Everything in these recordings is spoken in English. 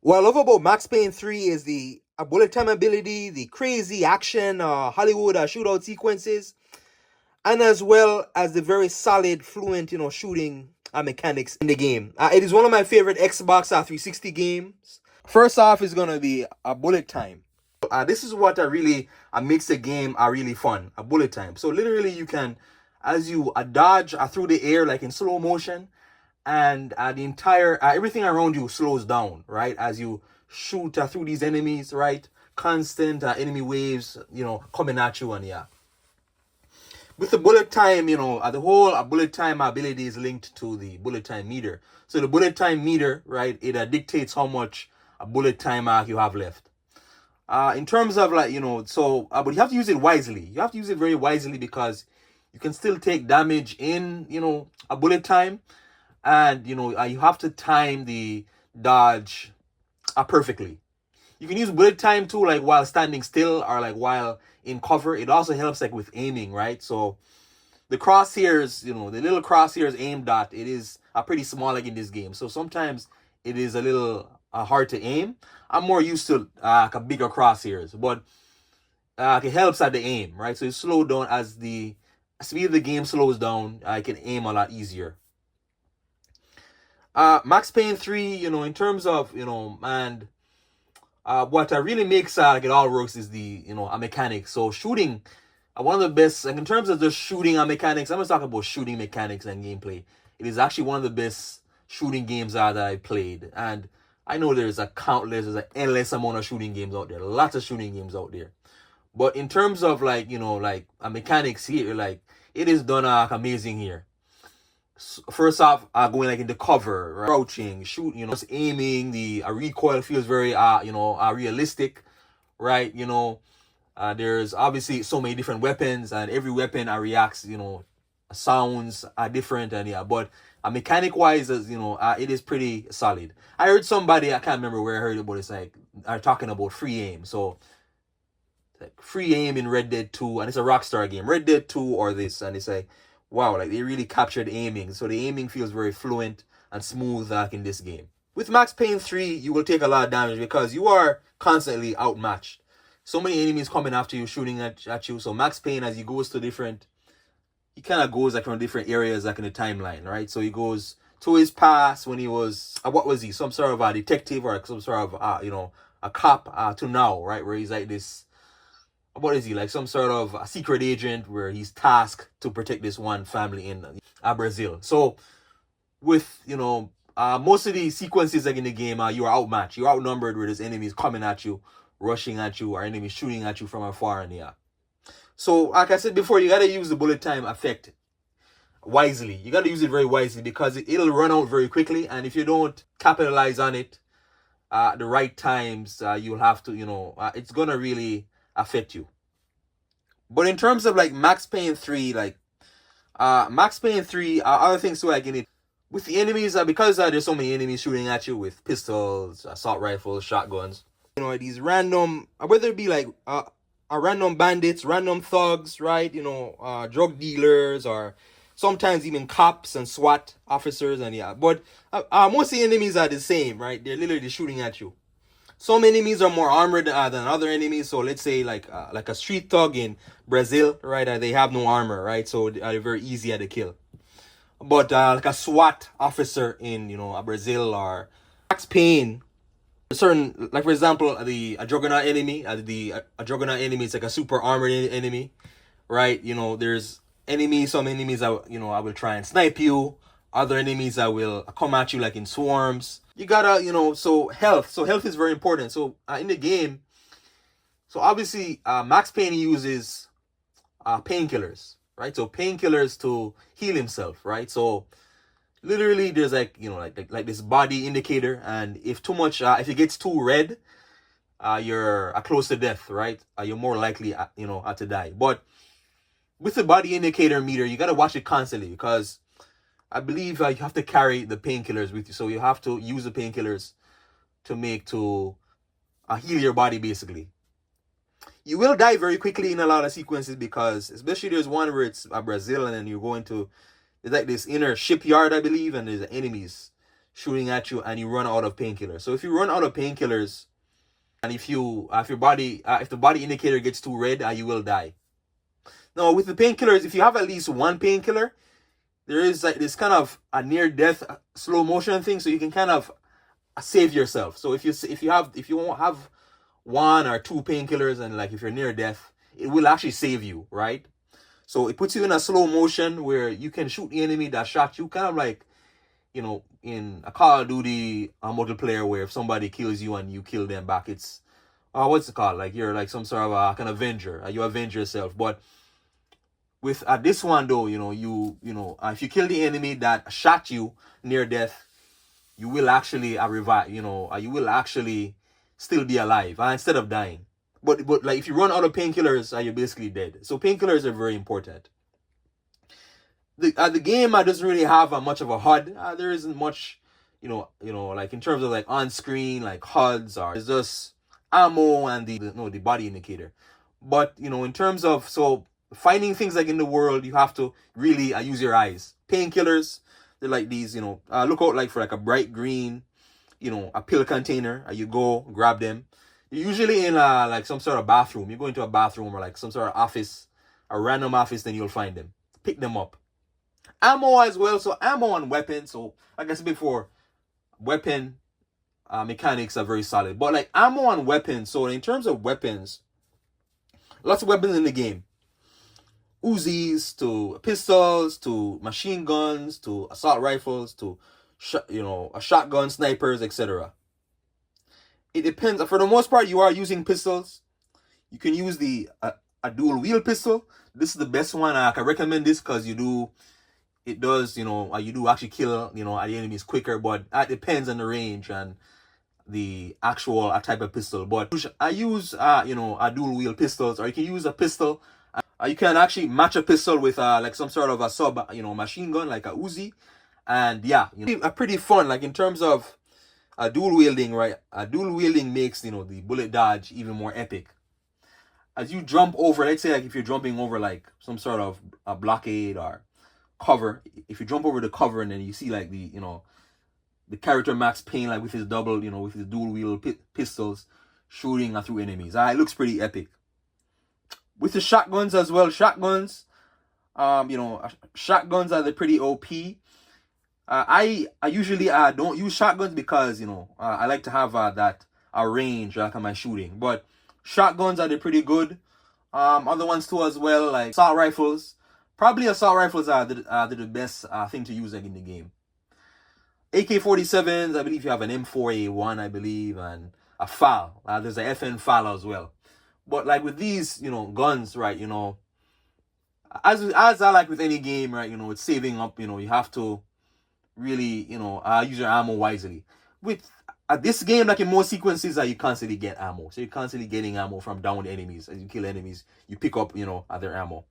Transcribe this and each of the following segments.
What I love about Max Payne 3 is the bullet time ability, the crazy action, Hollywood shootout sequences, and as well as the very solid, fluent, shooting mechanics in the game. It is one of my favorite Xbox 360 games. First off is gonna be a bullet time. This is what really makes the game really fun. A bullet time. So literally, you can, as you dodge through the air like in slow motion, and the entire everything around you slows down, right? As you shoot through these enemies, right? Constant enemy waves, coming at you, and yeah. With the bullet time, the whole bullet time ability is linked to the bullet time meter. So the bullet time meter, right, it dictates how much bullet time you have left. In terms of but you have to use it wisely. You have to use it very wisely because you can still take damage in, a bullet time, and you have to time the dodge perfectly. You can use bullet time too, like while standing still or like while in cover. It also helps like with aiming, right? So the crosshairs, the little crosshairs aimed at, it is pretty small like in this game. So sometimes it is a little hard to aim. I'm more used to a bigger crosshairs, but it helps at the aim, right? So you slow down as the speed of the game slows down. I can aim a lot easier. Max Payne 3, in terms of, and what really makes like it all works is the, a mechanic. So shooting, one of the best, like in terms of just shooting mechanics, I'm going to talk about shooting mechanics and gameplay. It is actually one of the best shooting games that I played. And I know there's an endless amount of shooting games out there. Lots of shooting games out there. But in terms of like, mechanics here, like it is done amazing here. First off, going like into cover, right? Crouching, shooting, just aiming. The recoil feels very, realistic, right? There's obviously so many different weapons, and every weapon reacts, sounds are different, and yeah. But mechanic wise, it is pretty solid. I heard somebody, I can't remember where I heard it, but it's like are talking about free aim. So like free aim in Red Dead 2, and it's a Rockstar game, Red Dead 2 or this, and it's like, wow, like they really captured aiming. So the aiming feels very fluent and smooth like in this game. With Max Payne 3, you will take a lot of damage because you are constantly outmatched. So many enemies coming after you, shooting at you. So Max Payne, as he goes to he kind of goes like from different areas like in the timeline, right? So he goes to his past when he was, what was he? Some sort of a detective or some sort of, a cop to now, right? Where he's like this, what is he, like some sort of a secret agent where he's tasked to protect this one family in Brazil. So with most of the sequences like in the game, you are outmatched, you're outnumbered, where there's enemies coming at you, rushing at you, or enemies shooting at you from afar, and yeah. So like I said before, you gotta use the bullet time effect wisely. You gotta use it very wisely because it'll run out very quickly, and if you don't capitalize on it at the right times, you'll have to, it's gonna really affect you. But in terms of like Max Payne 3, like Max Payne 3, other things too, like in it with the enemies, because there's so many enemies shooting at you with pistols, assault rifles, shotguns. These random, whether it be like random bandits, random thugs, right? Drug dealers, or sometimes even cops and SWAT officers, and yeah. But most of the enemies are the same, right? They're literally shooting at you. Some enemies are more armored than other enemies. So let's say like a street thug in Brazil, right? They have no armor, right? So they're very easy to kill. But like a SWAT officer in Brazil or Max Payne, certain, like for example, a Juggernaut enemy, a Juggernaut enemy is like a super armored enemy, right? There's some enemies I will try and snipe you. Other enemies that will come at you like in swarms. You gotta, so health is very important. So in the game, so obviously Max Payne uses painkillers, right? So painkillers to heal himself, right? So literally there's like, like this body indicator, and if too much, if it gets too red, you're close to death, right? You're more likely, to die. But with the body indicator meter, you gotta watch it constantly because I believe you have to carry the painkillers with you. So you have to use the painkillers to heal your body, basically. You will die very quickly in a lot of sequences because, especially there's one where it's Brazil and then you're going to, there's like this inner shipyard, I believe, and there's enemies shooting at you, and you run out of painkillers. So if you run out of painkillers, and if your body if the body indicator gets too red, you will die. Now with the painkillers, if you have at least one painkiller, there is like this kind of a near death slow motion thing, so you can kind of save yourself. So if you won't have one or two painkillers, and like if you're near death, it will actually save you, right? So it puts you in a slow motion where you can shoot the enemy that shot you, kind of like, in a Call of Duty multiplayer, where if somebody kills you and you kill them back, it's what's it called? Like you're like some sort of like an avenger. You avenge yourself. But with this one though, if you kill the enemy that shot you near death, you will actually revive. You will actually still be alive instead of dying. But like if you run out of painkillers, you're basically dead. So painkillers are very important. The game doesn't really have much of a HUD. There isn't much, like in terms of like on screen like HUDs, or it's just ammo and the body indicator. But in terms of finding things like in the world, you have to really use your eyes. Painkillers, they're like these, look out like for like a bright green, a pill container. You go grab them. You're usually in like some sort of bathroom. You go into a bathroom or like some sort of office, a random office, then you'll find them. Pick them up. Ammo as well. So ammo and weapons. So like I said before, weapon mechanics are very solid. But like ammo and weapons. So in terms of weapons, lots of weapons in the game. Uzis to pistols to machine guns to assault rifles to a shotgun, snipers, etc. It depends. For the most part, you are using pistols. You can use a dual wield pistol. This is the best one. I can recommend this because you do actually kill the enemies quicker, but it depends on the range and the actual type of pistol. But I use a dual wield pistols, or you can use a pistol. You can actually match a pistol with like some sort of a sub machine gun, like a Uzi, and pretty fun. Like in terms of dual wielding, right? Dual wielding makes the bullet dodge even more epic. As you jump over, let's say like if you're jumping over like some sort of a blockade or cover, if you jump over the cover and then you see like the character Max Payne like with his with his dual wield pistols shooting through enemies. It looks pretty epic. With the shotguns as well, shotguns are the pretty OP. I usually don't use shotguns because I like to have that range like on my shooting. But shotguns are pretty good. Other ones too as well, like assault rifles. Probably assault rifles are the best thing to use like in the game. AK-47s, I believe you have an M4A1, I believe, and a FAL. There's a FN FAL as well. But like with these, guns, right, as I like with any game, right, it's saving up, you have to really, use your ammo wisely. With this game, like in most sequences, you constantly get ammo. So you're constantly getting ammo from downed enemies. As you kill enemies, you pick up, other ammo.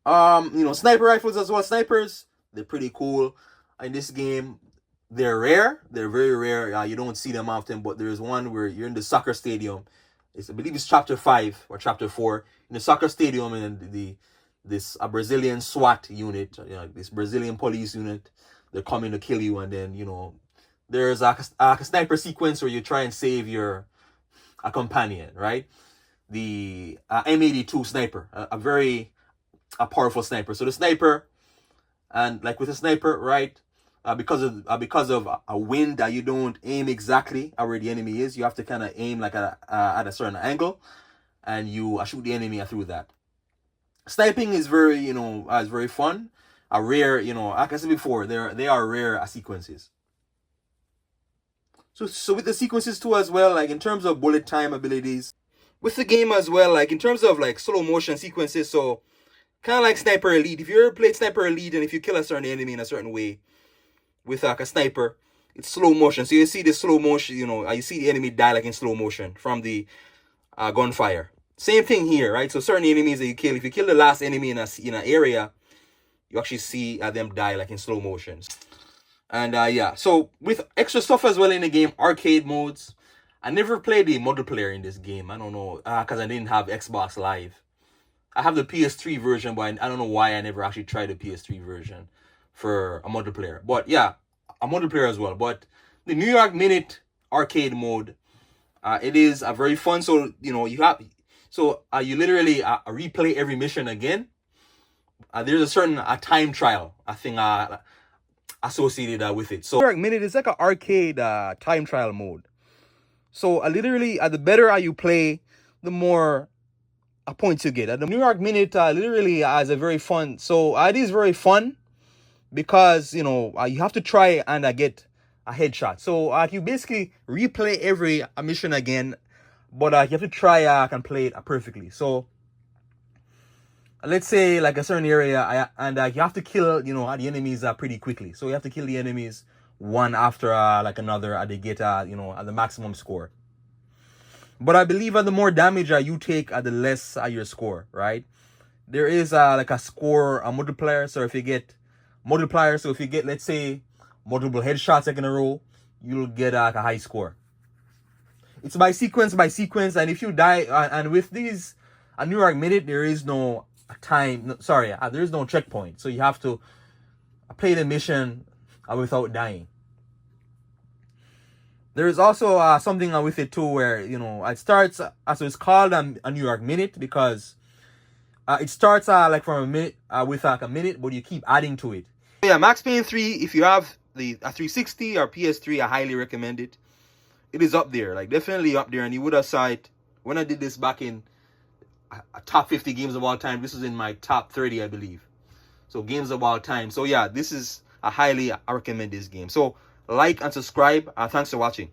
Sniper rifles as well. Snipers, they're pretty cool. In this game, they're rare. They're very rare. You don't see them often, but there's one where you're in the soccer stadium. I believe it's chapter 5 or chapter 4 in the soccer stadium, and this Brazilian SWAT unit, this Brazilian police unit, they're coming to kill you, and then there's a sniper sequence where you try and save a companion, right? The M82 sniper, a very powerful sniper. So the sniper, and like with a sniper, right? Because of a wind that you don't aim exactly where the enemy is, you have to kind of aim like at a certain angle, and you shoot the enemy through that. Sniping is very fun. A rare, like I said before, they are rare sequences. So with the sequences too as well, like in terms of bullet time abilities, with the game as well, like in terms of like slow motion sequences, so kind of like Sniper Elite. If you ever played Sniper Elite and if you kill a certain enemy in a certain way with like a sniper, it's slow motion. So you see the slow motion, you see the enemy die like in slow motion from the gunfire. Same thing here, right? So certain enemies that you kill, if you kill the last enemy in an area, you actually see them die like in slow motion. And so with extra stuff as well in the game, arcade modes. I never played the multiplayer in this game. I don't know, because I didn't have Xbox Live. I have the PS3 version, but I don't know why I never actually tried the PS3 version for a multiplayer. But yeah, a multiplayer as well. But the New York Minute arcade mode, it is a very fun. So you literally replay every mission again. There's a certain time trial, I think, associated with it. So New York Minute is like an arcade time trial mode. So literally, the better you play, the more points you get. The New York Minute literally is a very fun. So it is very fun because you have to try and get a headshot. So you basically replay every mission again, but you have to try and play it perfectly. So let's say like a certain area, and you have to kill the enemies pretty quickly. So you have to kill the enemies one after like another, they get the maximum score. But I believe the more damage you take, the less your score, right? There is like a score, a multiplier. So if you get multiplier, so if you get, let's say, multiple headshots like in a row, you'll get a high score. It's by sequence, and if you die, and with these New York Minute, there is no time. There is no checkpoint. So you have to play the mission without dying. There is also something with it too, where it starts. So it's called a New York Minute because it starts like from a minute with like a minute, but you keep adding to it. Yeah, Max Payne 3. If you have a 360 or PS3, I highly recommend it. It is up there, like definitely up there, and you would have saw it when I did this back in a top 50 games of all time. This is in my top 30, I believe. So games of all time. So yeah, this is I recommend this game. So like and subscribe. Thanks for watching.